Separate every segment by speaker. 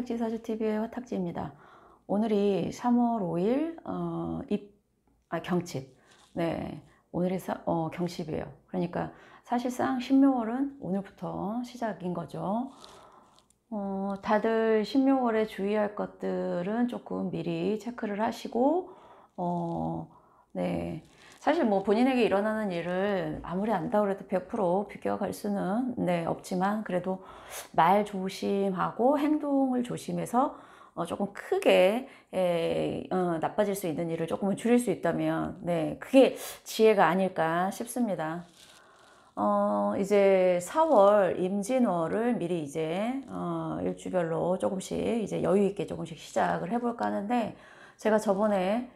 Speaker 1: 화탁지 사주TV의 화탁지입니다. 오늘이 3월 5일 경칩. 네, 오늘이 경칩이에요. 그러니까 사실상 신묘월은 오늘부터 시작인 거죠. 다들 신묘월에 주의할 것들은 조금 미리 체크를 하시고 네, 사실 뭐 본인에게 일어나는 일을 아무리 안다고 해도 100% 비껴갈 수는 없지만, 그래도 말 조심하고 행동을 조심해서 조금 크게 나빠질 수 있는 일을 조금은 줄일 수 있다면 그게 지혜가 아닐까 싶습니다. 이제 4월 임진월을 미리 이제 일주별로 조금씩 이제 여유 있게 조금씩 시작을 해볼까 하는데, 제가 저번에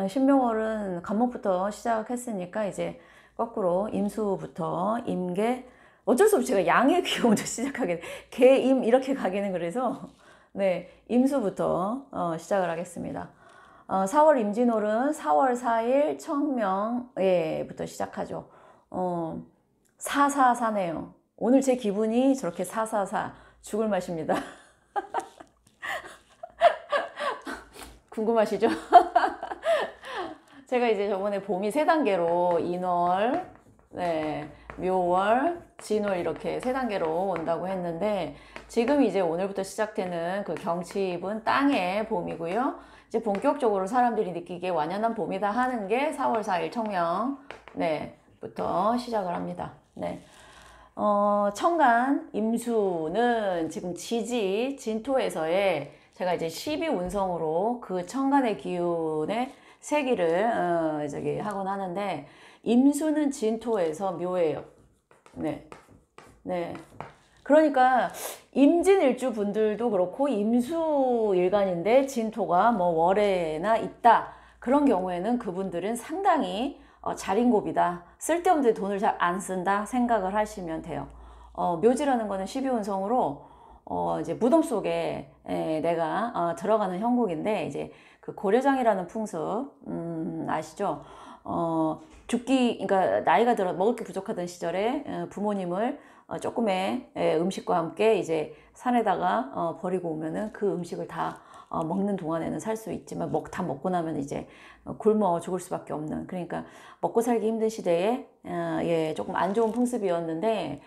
Speaker 1: 신묘월은 간목부터 시작했으니까 이제 거꾸로 임수부터 임계, 어쩔 수 없이 제가 양의 기호부터 시작하게, 개임 이렇게 가기는 그래서 임수부터 시작을 하겠습니다. 4월 임진월은 4월 4일 청명부터 시작하죠. 444네요. 오늘 제 기분이 저렇게 444 죽을 맛입니다. 궁금하시죠? 제가 이제 저번에 봄이 3단계로 인월, 묘월, 진월 이렇게 3단계로 온다고 했는데, 지금 이제 오늘부터 시작되는 그 경칩은 땅의 봄이고요. 이제 본격적으로 사람들이 느끼기에 완연한 봄이다 하는 게 4월 4일 청명 부터 시작을 합니다. 천간 임수는 지금 지지 진토에서의, 제가 이제 12운성으로 그 천간의 기운의 세기를 하곤 하는데, 임수는 진토에서 묘예요. 그러니까 임진일주 분들도 그렇고 임수일간인데 진토가 뭐 월에나 있다, 그런 경우에는 그분들은 상당히 자린고비다, 쓸데없는 데 돈을 잘 안 쓴다 생각을 하시면 돼요. 묘지라는 거는 12운성으로 이제 무덤 속에 내가 들어가는 형국인데, 이제 그 고려장이라는 풍습 아시죠? 그러니까 나이가 들어 먹을 게 부족하던 시절에 부모님을 조금의 음식과 함께 이제 산에다가 버리고 오면은 그 음식을 다 먹는 동안에는 살 수 있지만 다 먹고 나면 이제 굶어 죽을 수밖에 없는, 그러니까 먹고 살기 힘든 시대에 조금 안 좋은 풍습이었는데,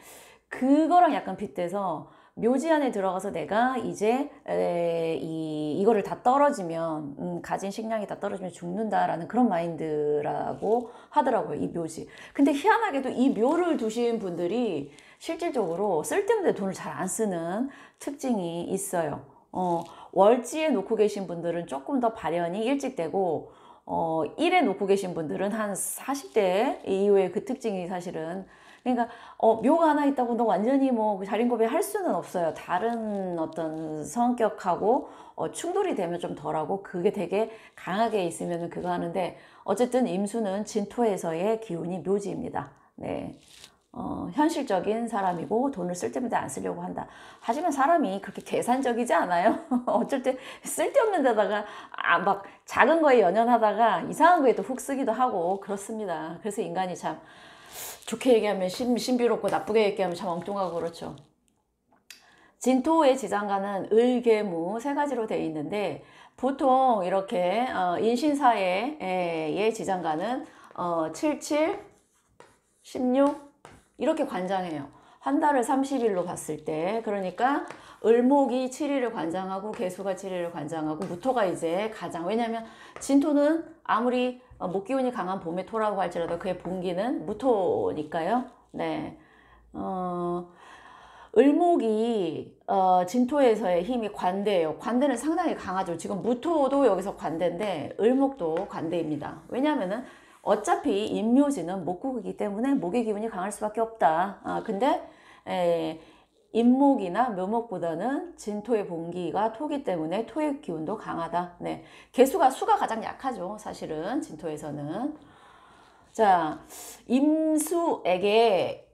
Speaker 1: 그거랑 약간 빗대서 묘지 안에 들어가서 내가 이제 이거를 다 떨어지면 가진 식량이 다 떨어지면 죽는다라는 그런 마인드라고 하더라고요, 이 묘지. 근데 희한하게도 이 묘를 두신 분들이 실질적으로 쓸데없는 돈을 잘 안 쓰는 특징이 있어요. 월지에 놓고 계신 분들은 조금 더 발현이 일찍 되고, 일에 놓고 계신 분들은 한 40대 이후에 그 특징이 사실은, 그러니까 묘가 하나 있다고 너 완전히 뭐 자린고비 할 수는 없어요. 다른 어떤 성격하고 충돌이 되면 좀 덜하고, 그게 되게 강하게 있으면 그거 하는데, 어쨌든 임수는 진토에서의 기운이 묘지입니다. 현실적인 사람이고 돈을 쓸데없는 데 안 쓰려고 한다. 하지만 사람이 그렇게 계산적이지 않아요. 어쩔 때 쓸데없는 데다가 막 작은 거에 연연하다가 이상한 거에 또 훅 쓰기도 하고 그렇습니다. 그래서 인간이 참 좋게 얘기하면 신비롭고 나쁘게 얘기하면 참 엉뚱하고 그렇죠. 진토의 지장간은 을계무 3가지로 되어 있는데, 보통 이렇게 인신사의 지장간은 77, 16 이렇게 관장해요. 한 달을 30일로 봤을 때. 그러니까 을목이 7일을 관장하고 개수가 7일을 관장하고 무토가 이제 가장, 왜냐면 진토는 아무리 목기운이 강한 봄의 토라고 할지라도 그의 본기는 무토니까요. 을목이 진토에서의 힘이 관대예요. 관대는 상당히 강하죠. 지금 무토도 여기서 관대인데 을목도 관대입니다. 왜냐하면은 어차피 임묘지는 목국이기 때문에 목의 기운이 강할 수밖에 없다. 근데 임목이나 묘목보다는 진토의 본기가 토기 때문에 토의 기운도 강하다. 수가 가장 약하죠, 사실은 진토에서는. 자, 임수에게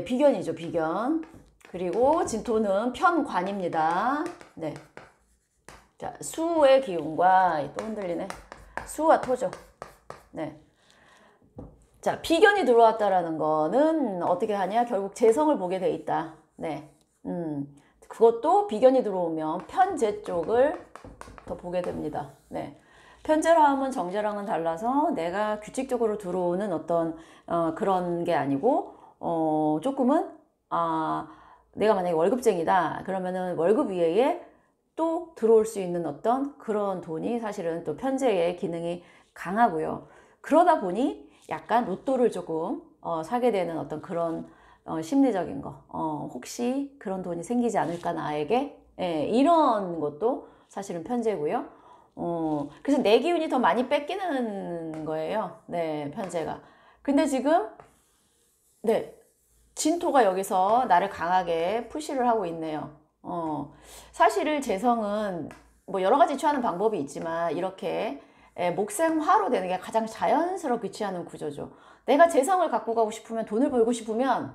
Speaker 1: 비견이죠, 비견. 그리고 진토는 편관입니다. 자, 수의 기운과 또 흔들리네. 수와 토죠. 자, 비견이 들어왔다라는 거는 어떻게 하냐? 결국 재성을 보게 돼 있다. 그것도 비견이 들어오면 편재 쪽을 더 보게 됩니다. 네. 편재랑은 정제랑은 달라서 내가 규칙적으로 들어오는 어떤 그런 게 아니고 조금은 내가 만약에 월급쟁이다 그러면은 월급 이외에 또 들어올 수 있는 어떤 그런 돈이 사실은 또 편재의 기능이 강하고요. 그러다 보니 약간 로또를 조금 사게 되는 어떤 그런 심리적인 거 혹시 그런 돈이 생기지 않을까 나에게 이런 것도 사실은 편재고요. 그래서 내 기운이 더 많이 뺏기는 거예요. 네, 편재가. 근데 지금, 네, 진토가 여기서 나를 강하게 푸시를 하고 있네요. 사실은 재성은 뭐 여러 가지 취하는 방법이 있지만 이렇게 목생화로 되는 게 가장 자연스럽게 취하는 구조죠. 내가 재성을 갖고 가고 싶으면 돈을 벌고 싶으면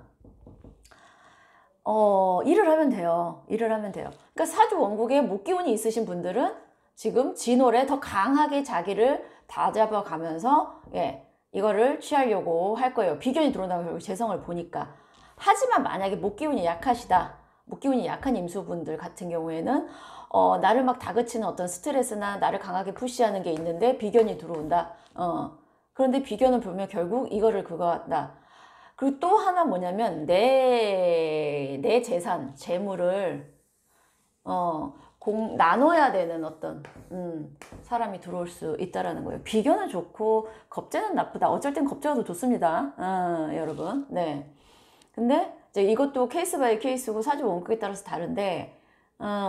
Speaker 1: 일을 하면 돼요. 일을 하면 돼요. 그러니까 사주 원국에 목기운이 있으신 분들은 지금 진월에 더 강하게 자기를 다잡아 가면서 이거를 취하려고 할 거예요. 비견이 들어온다고 결국 재성을 보니까. 하지만 만약에 목기운이 약하시다. 목기운이 약한 임수분들 같은 경우에는 나를 막 다그치는 어떤 스트레스나 나를 강하게 푸시하는 게 있는데 비견이 들어온다. 그런데 비견을 보면 결국 이거를 그거 한다. 그리고 또 하나 뭐냐면 내 재산, 재물을 나눠야 되는 어떤 사람이 들어올 수 있다라는 거예요. 비견은 좋고 겁재는 나쁘다. 어쩔 땐 겁재가 더 좋습니다. 여러분. 네. 근데 이제 이것도 케이스 바이 케이스고 사주 원격에 따라서 다른데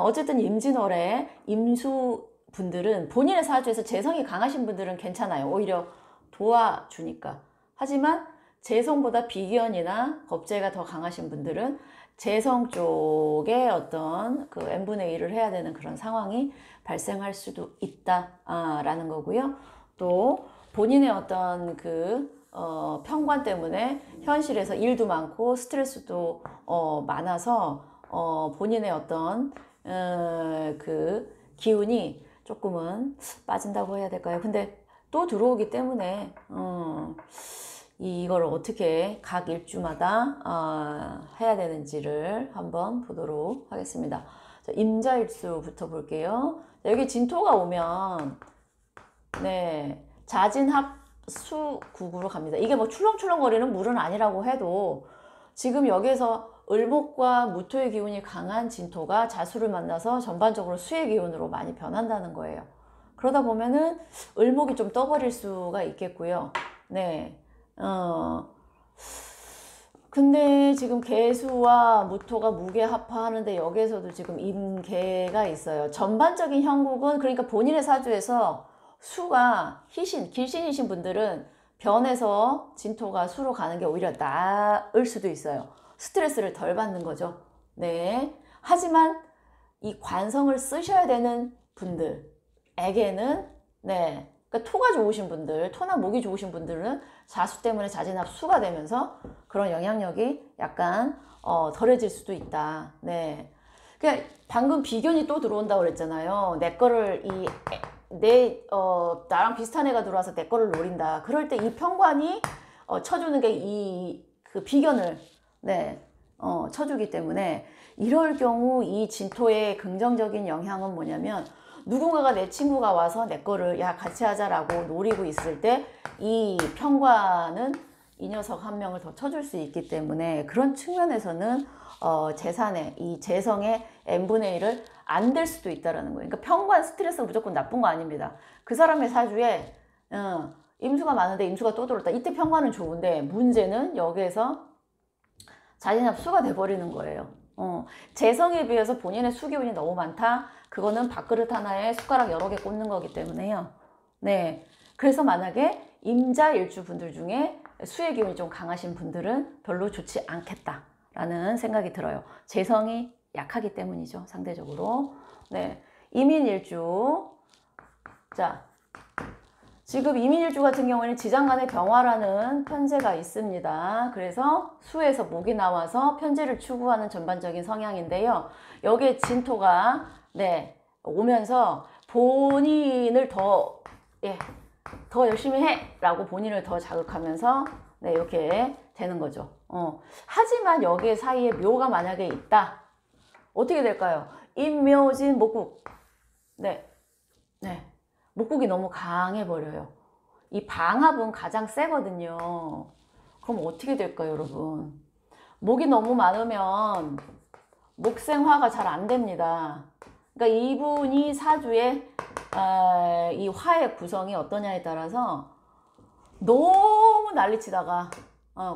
Speaker 1: 어쨌든 임진월에 임수 분들은 본인의 사주에서 재성이 강하신 분들은 괜찮아요. 오히려 도와주니까. 하지만 재성보다 비견이나 겁재가 더 강하신 분들은 재성 쪽에 어떤 그 n분의 1을 해야 되는 그런 상황이 발생할 수도 있다라는 거고요. 또 본인의 어떤 그 편관 때문에 현실에서 일도 많고 스트레스도 많아서 본인의 어떤 그 기운이 조금은 빠진다고 해야 될까요? 근데 또 들어오기 때문에 이걸 어떻게 각 일주마다 해야 되는지를 한번 보도록 하겠습니다. 자, 임자일수부터 볼게요. 자, 여기 진토가 오면 네 자진합수국으로 갑니다. 이게 뭐 출렁출렁거리는 물은 아니라고 해도 지금 여기에서 을목과 무토의 기운이 강한 진토가 자수를 만나서 전반적으로 수의 기운으로 많이 변한다는 거예요. 그러다 보면은 을목이 좀 떠버릴 수가 있겠고요. 네. 근데 지금 개수와 무토가 무게합하하는데 여기에서도 지금 임계가 있어요. 전반적인 형국은 그러니까 본인의 사주에서 수가 길신이신 분들은 변해서 진토가 수로 가는 게 오히려 나을 수도 있어요. 스트레스를 덜 받는 거죠. 네. 하지만 이 관성을 쓰셔야 되는 분들에게는 네. 그러니까 토가 좋으신 분들, 토나 목이 좋으신 분들은 자수 때문에 자진합수가 되면서 그런 영향력이 약간 덜해질 수도 있다. 네. 그러니까 방금 비견이 또 들어온다고 그랬잖아요. 내 거를 나랑 비슷한 애가 들어와서 내 거를 노린다. 그럴 때 이 편관이 쳐주는 게 그 비견을 쳐주기 때문에 이럴 경우 이 진토의 긍정적인 영향은 뭐냐면 누군가가 내 친구가 와서 내 거를 야 같이 하자라고 노리고 있을 때 이 편관은 이 녀석 한 명을 더 쳐줄 수 있기 때문에 그런 측면에서는 재산의 이 재성의 n분의 1을 안 될 수도 있다라는 거예요. 그러니까 편관 스트레스가 무조건 나쁜 거 아닙니다. 그 사람의 사주에 임수가 많은데 임수가 또 들어왔다. 이때 편관은 좋은데 문제는 여기에서 자진합수가 돼버리는 거예요. 재성에 비해서 본인의 수기운이 너무 많다. 그거는 밥그릇 하나에 숟가락 여러 개 꽂는 거기 때문에요. 네. 그래서 만약에 임자일주 분들 중에 수의 기운이 좀 강하신 분들은 별로 좋지 않겠다라는 생각이 들어요. 재성이 약하기 때문이죠. 상대적으로. 네. 이민일주. 자. 지금 이민일주 같은 경우에는 지장간의 병화라는 편제가 있습니다. 그래서 수에서 목이 나와서 편제를 추구하는 전반적인 성향인데요. 여기에 진토가 오면서 본인을 더 열심히 해! 라고 본인을 더 자극하면서 이렇게 되는 거죠. 하지만 여기 사이에 묘가 만약에 있다. 어떻게 될까요? 임묘진 목국. 네. 네. 목국이 너무 강해버려요. 이 방합은 가장 세거든요. 그럼 어떻게 될까요, 여러분? 목이 너무 많으면 목생화가 잘 안 됩니다. 그러니까 이분이 사주의 이 화의 구성이 어떠냐에 따라서 너무 난리치다가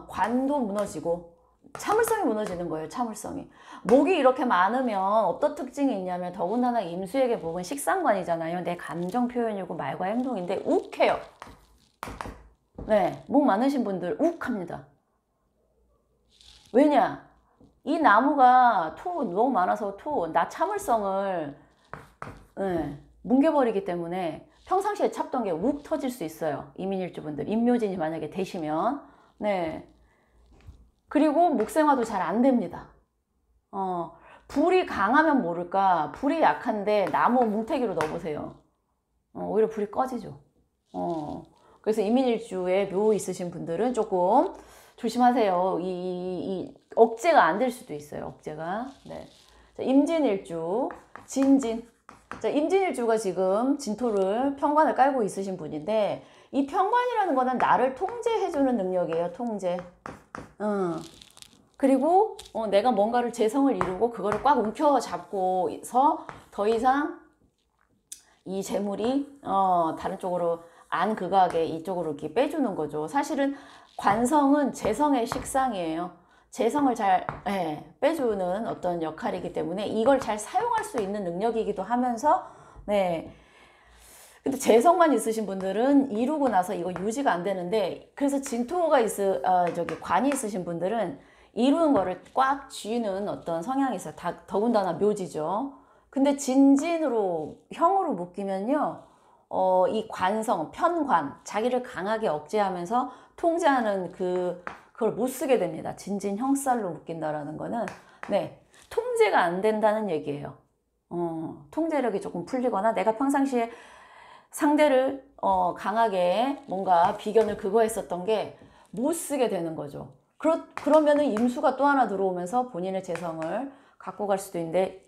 Speaker 1: 관도 무너지고 참을성이 무너지는 거예요. 참을성이. 목이 이렇게 많으면 어떤 특징이 있냐면 더군다나 임수에게 목은 식상관이잖아요. 내 감정 표현이고 말과 행동인데 욱해요. 네, 목 많으신 분들 욱합니다. 왜냐? 이 나무가 너무 많아서 나 참을성을 뭉개버리기 때문에 평상시에 참던 게 욱 터질 수 있어요. 이민일주분들 임묘진이 만약에 되시면. 네. 그리고 목생화도 잘 안 됩니다. 불이 강하면 모를까 불이 약한데 나무 뭉태기로 넣어보세요. 오히려 불이 꺼지죠. 그래서 이민일주에 묘 있으신 분들은 조금 조심하세요. 이 억제가 안 될 수도 있어요. 억제가. 네. 자, 임진일주, 진진. 자, 임진일주가 지금 진토를 편관을 깔고 있으신 분인데 이 편관이라는 거는 나를 통제해주는 능력이에요. 통제. 그리고 내가 뭔가를 재성을 이루고 그거를 꽉 움켜잡고서 더 이상 이 재물이 다른 쪽으로 안 그가게 이쪽으로 이렇게 빼주는 거죠. 사실은 관성은 재성의 식상이에요. 재성을 잘 빼주는 어떤 역할이기 때문에 이걸 잘 사용할 수 있는 능력이기도 하면서 네. 근데 재성만 있으신 분들은 이루고 나서 이거 유지가 안 되는데 그래서 진토가 관이 있으신 분들은 이루는 거를 꽉 쥐는 어떤 성향이 있어요. 더군다나 묘지죠. 근데 진진으로 형으로 묶이면요. 이 관성, 편관, 자기를 강하게 억제하면서 통제하는 그걸 못 쓰게 됩니다. 진진 형살로 묶인다라는 거는 네, 통제가 안 된다는 얘기예요. 통제력이 조금 풀리거나 내가 평상시에 상대를 강하게 뭔가 비견을 그거 했었던 게 못 쓰게 되는 거죠. 그러면은 임수가 또 하나 들어오면서 본인의 재성을 갖고 갈 수도 있는데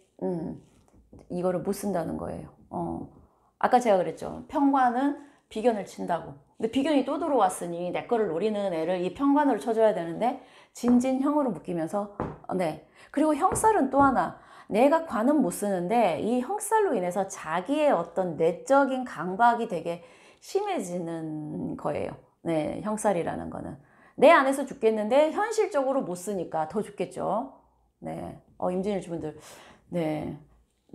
Speaker 1: 이거를 못 쓴다는 거예요. 아까 제가 그랬죠. 편관은 비견을 친다고. 근데 비견이 또 들어왔으니 내 거를 노리는 애를 이 편관으로 쳐줘야 되는데 진진형으로 묶이면서 네. 그리고 형살은 또 하나. 내가 관은 못 쓰는데 이 형살로 인해서 자기의 어떤 내적인 강박이 되게 심해지는 거예요. 네, 형살이라는 거는. 내 안에서 죽겠는데 현실적으로 못 쓰니까 더 죽겠죠. 네. 임진일주분들. 네.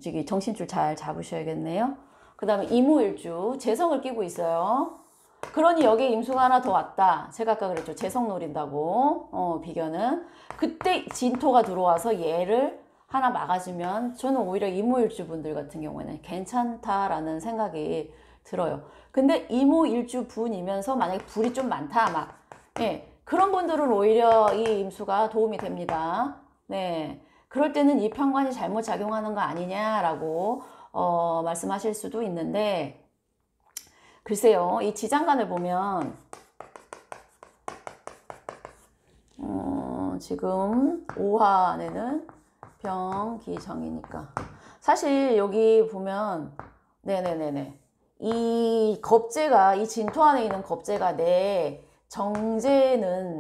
Speaker 1: 저기 정신줄 잘 잡으셔야겠네요. 그 다음에 이무일주. 재성을 끼고 있어요. 그러니 여기에 임수가 하나 더 왔다. 제가 아까 그랬죠. 재성 노린다고. 비견은. 그때 진토가 들어와서 얘를 하나 막아주면 저는 오히려 이무일주 분들 같은 경우에는 괜찮다라는 생각이 들어요. 근데 이무일주 분이면서 만약에 불이 좀 많다 막 그런 분들은 오히려 이 임수가 도움이 됩니다. 네, 그럴 때는 이 편관이 잘못 작용하는 거 아니냐라고 말씀하실 수도 있는데 글쎄요, 이 지장간을 보면 지금 5화에는 병기정이니까 사실 여기 보면 네네네네 이 겁재가 이 진토 안에 있는 겁재가 내 정제는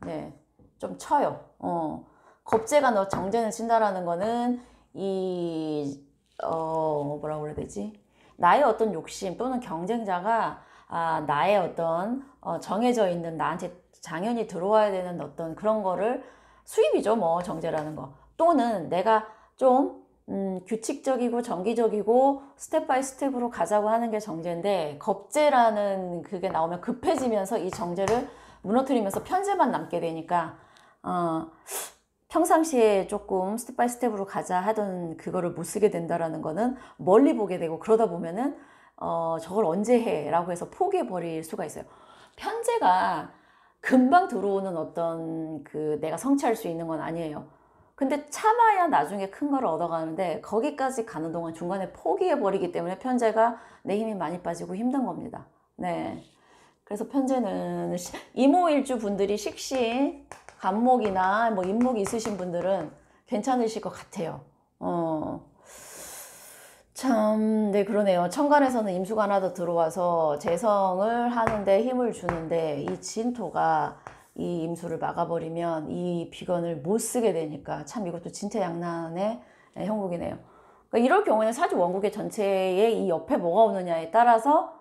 Speaker 1: 네, 좀 쳐요. 겁재가 너 정제는 친다라는 거는 이 뭐라고 그래야 되지? 나의 어떤 욕심 또는 경쟁자가 나의 어떤 정해져 있는 나한테 당연히 들어와야 되는 어떤 그런 거를 수입이죠. 뭐 정제라는 거. 또는 내가 좀 규칙적이고 정기적이고 스텝 바이 스텝으로 가자고 하는 게 정제인데 겁제라는 그게 나오면 급해지면서 이 정제를 무너뜨리면서 편제만 남게 되니까 평상시에 조금 스텝 바이 스텝으로 가자 하던 그거를 못 쓰게 된다라는 거는 멀리 보게 되고 그러다 보면은 저걸 언제 해? 라고 해서 포기해 버릴 수가 있어요. 편제가 금방 들어오는 어떤 내가 성취할 수 있는 건 아니에요. 근데 참아야 나중에 큰 걸 얻어가는데 거기까지 가는 동안 중간에 포기해 버리기 때문에 편제가 내 힘이 많이 빠지고 힘든 겁니다. 네. 그래서 편제는 이모일주 분들이 식신, 간목이나 뭐 임목이 있으신 분들은 괜찮으실 것 같아요. 참, 네, 그러네요. 천간에서는 임수가 하나 더 들어와서 재성을 하는데 힘을 주는데 이 진토가 이 임수를 막아버리면 이 비건을 못 쓰게 되니까 참 이것도 진퇴양난의 형국이네요. 그러니까 이럴 경우에는 사주 원국의 전체에 이 옆에 뭐가 오느냐에 따라서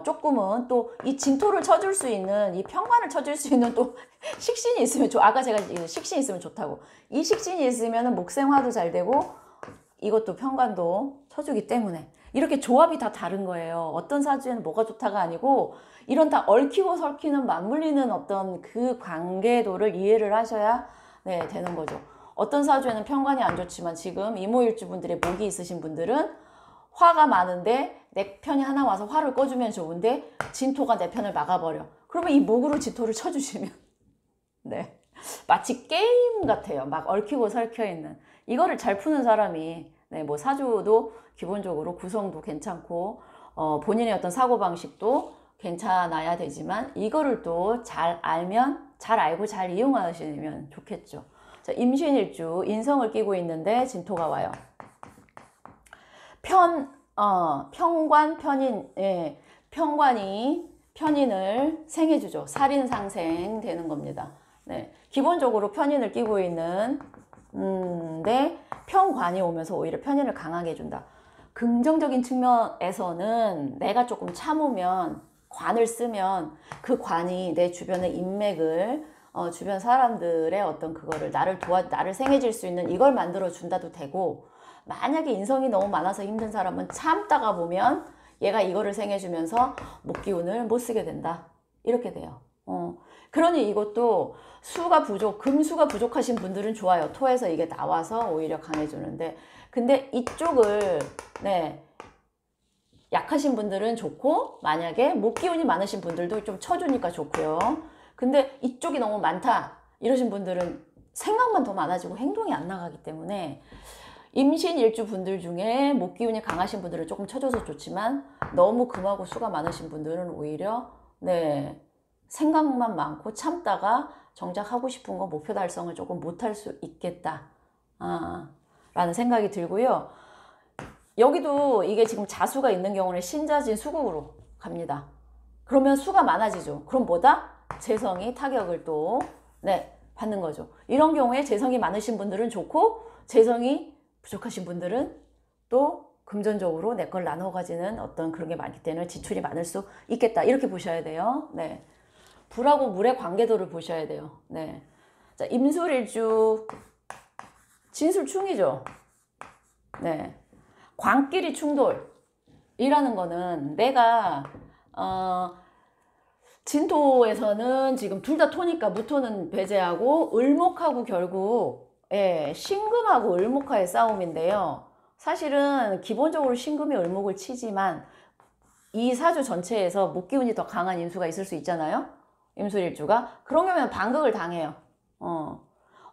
Speaker 1: 조금은 또 이 진토를 쳐줄 수 있는 이 평관을 쳐줄 수 있는 또 식신이 있으면 아까 제가 식신이 있으면 좋다고 이 식신이 있으면 목생화도 잘 되고 이것도 평관도 쳐주기 때문에 이렇게 조합이 다 다른 거예요. 어떤 사주에는 뭐가 좋다가 아니고 이런 다 얽히고 설키는 맞물리는 어떤 그 관계도를 이해를 하셔야 네, 되는 거죠. 어떤 사주에는 평관이 안 좋지만 지금 이모일주 분들의 목이 있으신 분들은 화가 많은데 내 편이 하나 와서 화를 꺼주면 좋은데 진토가 내 편을 막아버려. 그러면 이 목으로 진토를 쳐주시면 네, 마치 게임 같아요. 막 얽히고 설켜 있는 이거를 잘 푸는 사람이 네, 뭐 사주도 기본적으로 구성도 괜찮고 본인의 어떤 사고방식도 괜찮아야 되지만 이거를 또 잘 알면 잘 알고 잘 이용하시면 좋겠죠. 자, 임신일주 인성을 끼고 있는데 진토가 와요. 평관 편인, 예, 평관이 편인을 생해주죠. 살인상생 되는 겁니다. 네, 기본적으로 편인을 끼고 있는 데 평관이 오면서 오히려 편인을 강하게 해준다. 긍정적인 측면에서는 내가 조금 참으면 관을 쓰면 그 관이 내 주변의 인맥을 주변 사람들의 어떤 그거를 나를 생해질 수 있는 이걸 만들어 준다도 되고 만약에 인성이 너무 많아서 힘든 사람은 참다가 보면 얘가 이거를 생해주면서 목기운을 못 쓰게 된다. 이렇게 돼요. 그러니 이것도 금수가 부족하신 분들은 좋아요. 토에서 이게 나와서 오히려 강해주는데 근데 이쪽을 네, 약하신 분들은 좋고 만약에 목기운이 많으신 분들도 좀 쳐주니까 좋고요. 근데 이쪽이 너무 많다 이러신 분들은 생각만 더 많아지고 행동이 안 나가기 때문에 임신 일주 분들 중에 목기운이 강하신 분들은 조금 쳐줘서 좋지만 너무 금하고 수가 많으신 분들은 오히려 네, 생각만 많고 참다가 정작 하고 싶은 거 목표 달성을 조금 못할 수 있겠다 라는 생각이 들고요. 여기도 이게 지금 자수가 있는 경우는 신자진 수국으로 갑니다. 그러면 수가 많아지죠. 그럼 뭐다? 재성이 타격을 또 네, 받는 거죠. 이런 경우에 재성이 많으신 분들은 좋고 재성이 부족하신 분들은 또 금전적으로 내 걸 나눠 가지는 어떤 그런 게 많기 때문에 지출이 많을 수 있겠다. 이렇게 보셔야 돼요. 네. 불하고 물의 관계도를 보셔야 돼요. 네. 자, 임술일주 진술충이죠. 네. 관끼리 충돌이라는 거는 내가 진토에서는 지금 둘 다 토니까 무토는 배제하고 을목하고 결국 예, 신금하고 을목화의 싸움인데요. 사실은 기본적으로 신금이 을목을 치지만 이 사주 전체에서 목기운이 더 강한 임수가 있을 수 있잖아요. 임술일주가. 그런 경우는 반극을 당해요.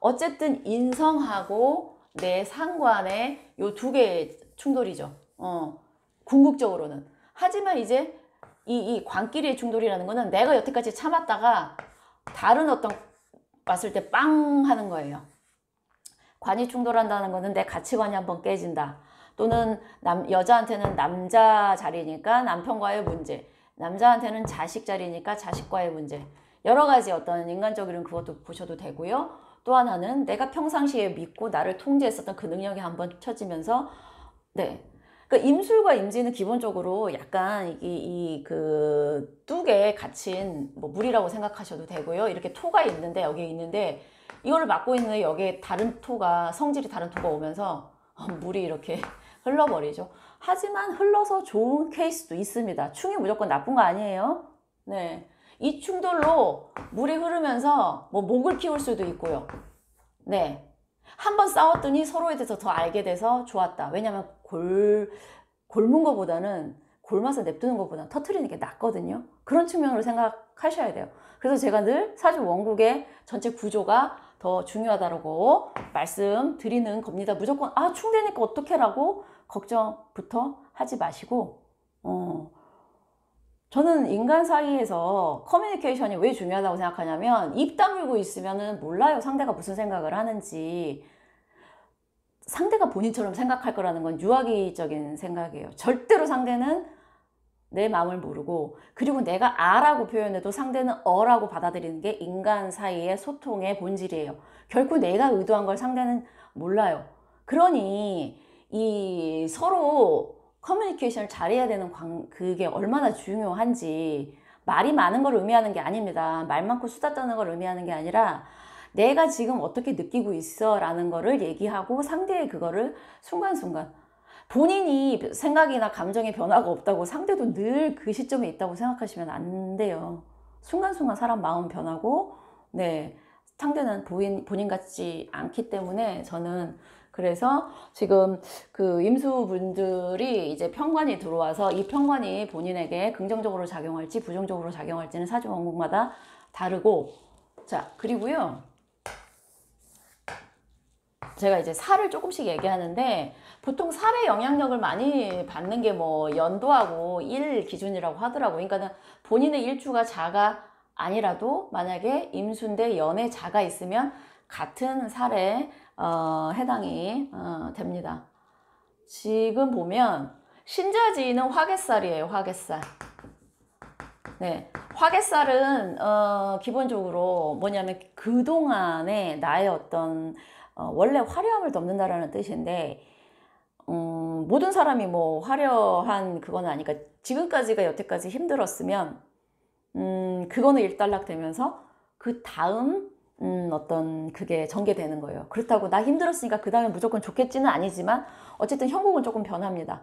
Speaker 1: 어쨌든 인성하고 내 상관의 요 두 개의 충돌이죠. 궁극적으로는. 하지만 이제 이 관끼리의 충돌이라는 거는 내가 여태까지 참았다가 다른 어떤 왔을 때 빵 하는 거예요. 관이 충돌한다는 거는 내 가치관이 한번 깨진다. 또는 여자한테는 남자 자리니까 남편과의 문제, 남자한테는 자식 자리니까 자식과의 문제. 여러 가지 어떤 인간적인 그것도 보셔도 되고요. 또 하나는 내가 평상시에 믿고 나를 통제했었던 그 능력이 한번 쳐지면서 네. 그러니까 임술과 임진은 기본적으로 약간 그 뚝에 갇힌 뭐 물이라고 생각하셔도 되고요. 이렇게 토가 있는데 여기 있는데 이거를 막고 있는데 여기에 다른 토가 성질이 다른 토가 오면서 물이 이렇게 흘러버리죠. 하지만 흘러서 좋은 케이스도 있습니다. 충이 무조건 나쁜 거 아니에요. 네. 이 충돌로 물이 흐르면서 뭐 목을 키울 수도 있고요. 네. 한번 싸웠더니 서로에 대해서 더 알게 돼서 좋았다. 왜냐면 골문 거보다는 골맛을 냅두는 것보다 터트리는 게 낫거든요. 그런 측면으로 생각하셔야 돼요. 그래서 제가 늘 사주 원국의 전체 구조가 더 중요하다고 말씀드리는 겁니다. 무조건 충되니까 어떡해라고 걱정부터 하지 마시고 저는 인간 사이에서 커뮤니케이션이 왜 중요하다고 생각하냐면 입 다물고 있으면은 몰라요. 상대가 무슨 생각을 하는지. 상대가 본인처럼 생각할 거라는 건 유아기적인 생각이에요. 절대로 상대는 내 마음을 모르고, 그리고 내가 아라고 표현해도 상대는 어라고 받아들이는 게 인간 사이의 소통의 본질이에요. 결코 내가 의도한 걸 상대는 몰라요. 그러니 이 서로 커뮤니케이션을 잘해야 되는 그게 얼마나 중요한지, 말이 많은 걸 의미하는 게 아닙니다. 말 많고 수다 떠는 걸 의미하는 게 아니라 내가 지금 어떻게 느끼고 있어 라는 거를 얘기하고 상대의 그거를 순간순간, 본인이 생각이나 감정의 변화가 없다고 상대도 늘 그 시점에 있다고 생각하시면 안 돼요. 순간순간 사람 마음 변하고, 네, 상대는 본인 같지 않기 때문에 저는, 그래서 지금 그 임수분들이 이제 편관이 들어와서 이 편관이 본인에게 긍정적으로 작용할지 부정적으로 작용할지는 사주원국마다 다르고, 자, 그리고요, 제가 이제 살을 조금씩 얘기하는데, 보통 살의 영향력을 많이 받는 게 뭐 연도하고 일 기준이라고 하더라고요. 그러니까는 본인의 일주가 자가 아니라도 만약에 임수인데 연에 자가 있으면 같은 살에 해당이 됩니다. 지금 보면 신자지는 화개살이에요. 화개살. 네, 화개살은 기본적으로 뭐냐면 그동안에 나의 어떤 원래 화려함을 덮는다라는 뜻인데, 모든 사람이 뭐 화려한 그건 아니까, 지금까지가 여태까지 힘들었으면 그거는 일단락 되면서 그 다음 어떤 그게 전개되는 거예요. 그렇다고 나 힘들었으니까 그 다음에 무조건 좋겠지는 아니지만 어쨌든 형국은 조금 변합니다.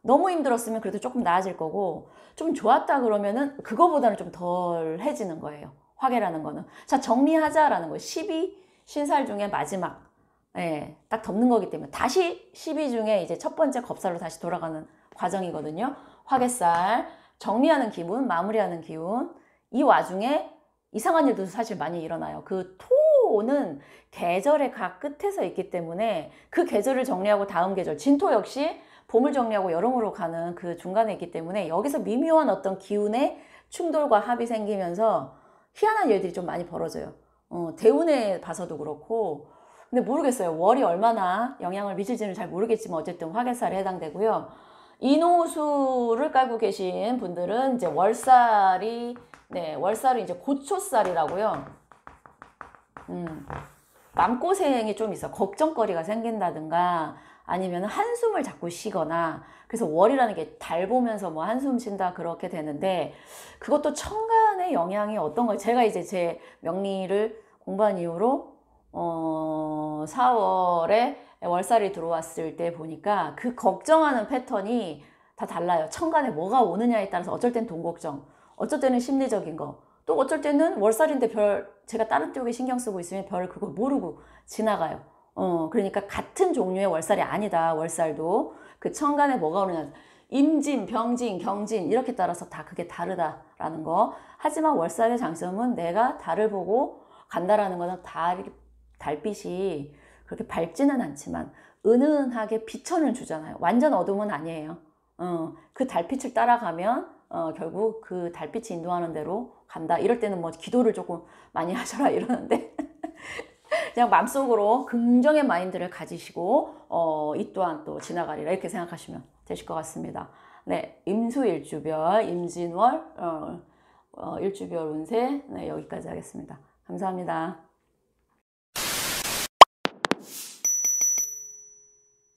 Speaker 1: 너무 힘들었으면 그래도 조금 나아질 거고, 좀 좋았다 그러면은 그거보다는 좀 덜해지는 거예요. 화개라는 거는. 자, 정리하자라는 거예요. 12 신살 중에 마지막, 예, 딱 덮는 거기 때문에 다시 12 중에 이제 첫 번째 겁살로 다시 돌아가는 과정이거든요. 화개살, 정리하는 기분, 마무리하는 기운. 이 와중에 이상한 일도 사실 많이 일어나요. 그 토는 계절의 각 끝에서 있기 때문에 그 계절을 정리하고 다음 계절, 진토 역시 봄을 정리하고 여름으로 가는 그 중간에 있기 때문에 여기서 미묘한 어떤 기운의 충돌과 합이 생기면서 희한한 일들이 좀 많이 벌어져요. 대운에 봐서도 그렇고. 근데 모르겠어요. 월이 얼마나 영향을 미칠지는 잘 모르겠지만 어쨌든 화개살에 해당되고요. 인호수를 깔고 계신 분들은 이제 월살이, 네, 월살이 이제 고초살이라고요. 마음고생이 좀 있어. 걱정거리가 생긴다든가 아니면 한숨을 자꾸 쉬거나, 그래서 월이라는 게 달 보면서 뭐 한숨 쉰다 그렇게 되는데, 그것도 천간의 영향이 어떤 거예요. 제가 이제 제 명리를 공부한 이후로 4월에 월살이 들어왔을 때 보니까 그 걱정하는 패턴이 다 달라요. 천간에 뭐가 오느냐에 따라서 어쩔 땐 돈 걱정, 어쩔 때는 심리적인 거, 또 어쩔 때는 월살인데 제가 다른 쪽에 신경 쓰고 있으면 별 그걸 모르고 지나가요. 그러니까 같은 종류의 월살이 아니다. 월살도 그 천간에 뭐가 오느냐, 임진, 병진, 경진 이렇게 따라서 다 그게 다르다라는 거. 하지만 월살의 장점은 내가 달을 보고 간다라는 거는 달빛이 그렇게 밝지는 않지만 은은하게 비천을 주잖아요. 완전 어둠은 아니에요. 그 달빛을 따라가면 결국 그 달빛이 인도하는 대로 간다. 이럴 때는 뭐 기도를 조금 많이 하셔라 이러는데 그냥 마음속으로 긍정의 마인드를 가지시고 이 또한 또 지나가리라 이렇게 생각하시면 되실 것 같습니다. 네, 임수일주별, 임진월 일주별 운세, 네, 여기까지 하겠습니다. 감사합니다.